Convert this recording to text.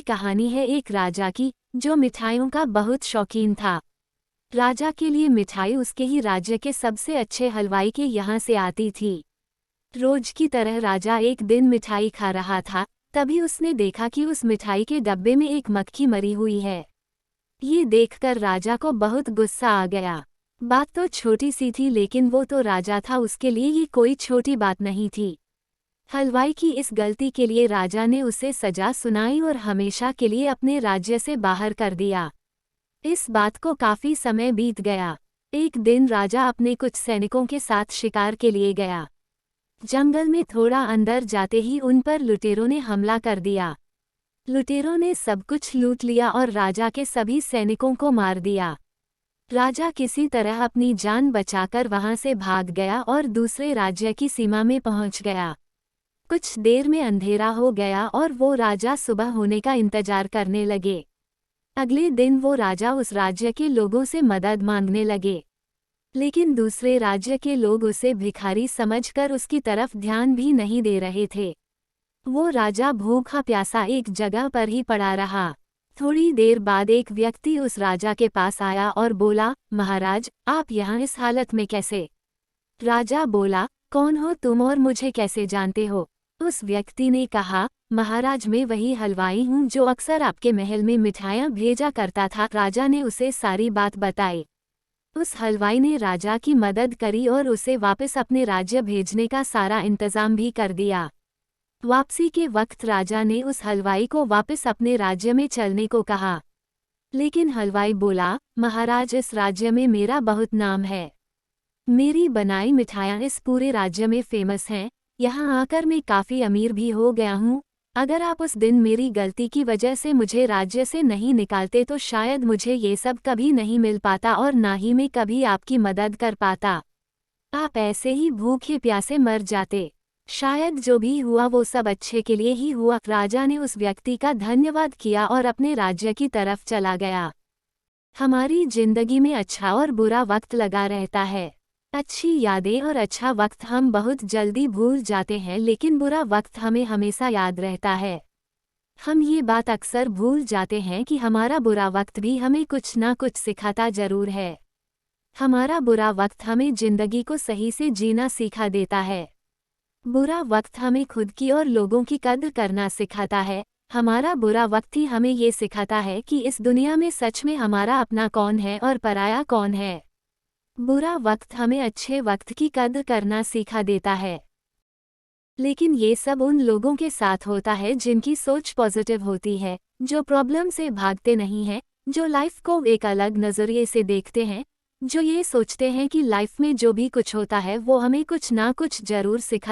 कहानी है एक राजा की जो मिठाइयों का बहुत शौकीन था। राजा के लिए मिठाई उसके ही राज्य के सबसे अच्छे हलवाई के यहाँ से आती थी। रोज की तरह राजा एक दिन मिठाई खा रहा था, तभी उसने देखा कि उस मिठाई के डब्बे में एक मक्खी मरी हुई है। ये देखकर राजा को बहुत गुस्सा आ गया। बात तो छोटी सी थी, लेकिन वो तो राजा था, उसके लिए ये कोई छोटी बात नहीं थी। हलवाई की इस गलती के लिए राजा ने उसे सजा सुनाई और हमेशा के लिए अपने राज्य से बाहर कर दिया। इस बात को काफी समय बीत गया। एक दिन राजा अपने कुछ सैनिकों के साथ शिकार के लिए गया। जंगल में थोड़ा अंदर जाते ही उन पर लुटेरों ने हमला कर दिया। लुटेरों ने सब कुछ लूट लिया और राजा के सभी सैनिकों को मार दिया। राजा किसी तरह अपनी जान बचाकर वहां से भाग गया और दूसरे राज्य की सीमा में पहुंच गया। कुछ देर में अंधेरा हो गया और वो राजा सुबह होने का इंतजार करने लगे। अगले दिन वो राजा उस राज्य के लोगों से मदद मांगने लगे, लेकिन दूसरे राज्य के लोग उसे भिखारी समझकर उसकी तरफ ध्यान भी नहीं दे रहे थे। वो राजा भूखा प्यासा एक जगह पर ही पड़ा रहा। थोड़ी देर बाद एक व्यक्ति उस राजा के पास आया और बोला, महाराज, आप यहाँ इस हालत में कैसे? राजा बोला, कौन हो तुम और मुझे कैसे जानते हो? उस व्यक्ति ने कहा, महाराज, मैं वही हलवाई हूँ जो अक्सर आपके महल में मिठाइयाँ भेजा करता था। राजा ने उसे सारी बात बताई। उस हलवाई ने राजा की मदद करी और उसे वापस अपने राज्य भेजने का सारा इंतजाम भी कर दिया। वापसी के वक्त राजा ने उस हलवाई को वापस अपने राज्य में चलने को कहा, लेकिन हलवाई बोला, महाराज, इस राज्य में मेरा बहुत नाम है। मेरी बनाई मिठाइयाँ इस पूरे राज्य में फेमस हैं। यहाँ आकर मैं काफ़ी अमीर भी हो गया हूँ। अगर आप उस दिन मेरी गलती की वजह से मुझे राज्य से नहीं निकालते तो शायद मुझे ये सब कभी नहीं मिल पाता और ना ही मैं कभी आपकी मदद कर पाता। आप ऐसे ही भूखे प्यासे मर जाते। शायद जो भी हुआ वो सब अच्छे के लिए ही हुआ। राजा ने उस व्यक्ति का धन्यवाद किया और अपने राज्य की तरफ चला गया। हमारी जिंदगी में अच्छा और बुरा वक्त लगा रहता है। अच्छी यादें और अच्छा वक्त हम बहुत जल्दी भूल जाते हैं, लेकिन बुरा वक्त हमें हमेशा याद रहता है। हम ये बात अक्सर भूल जाते हैं कि हमारा बुरा वक्त भी हमें कुछ ना कुछ सिखाता जरूर है। हमारा बुरा वक्त हमें जिंदगी को सही से जीना सिखा देता है। बुरा वक्त हमें खुद की और लोगों की कद्र करना सिखाता है। हमारा बुरा वक्त ही हमें ये सिखाता है कि इस दुनिया में सच में हमारा अपना कौन है और पराया कौन है। बुरा वक्त हमें अच्छे वक्त की कद्र करना सिखा देता है। लेकिन ये सब उन लोगों के साथ होता है जिनकी सोच पॉजिटिव होती है, जो प्रॉब्लम से भागते नहीं हैं, जो लाइफ को एक अलग नज़रिए से देखते हैं, जो ये सोचते हैं कि लाइफ में जो भी कुछ होता है वो हमें कुछ ना कुछ जरूर सिखा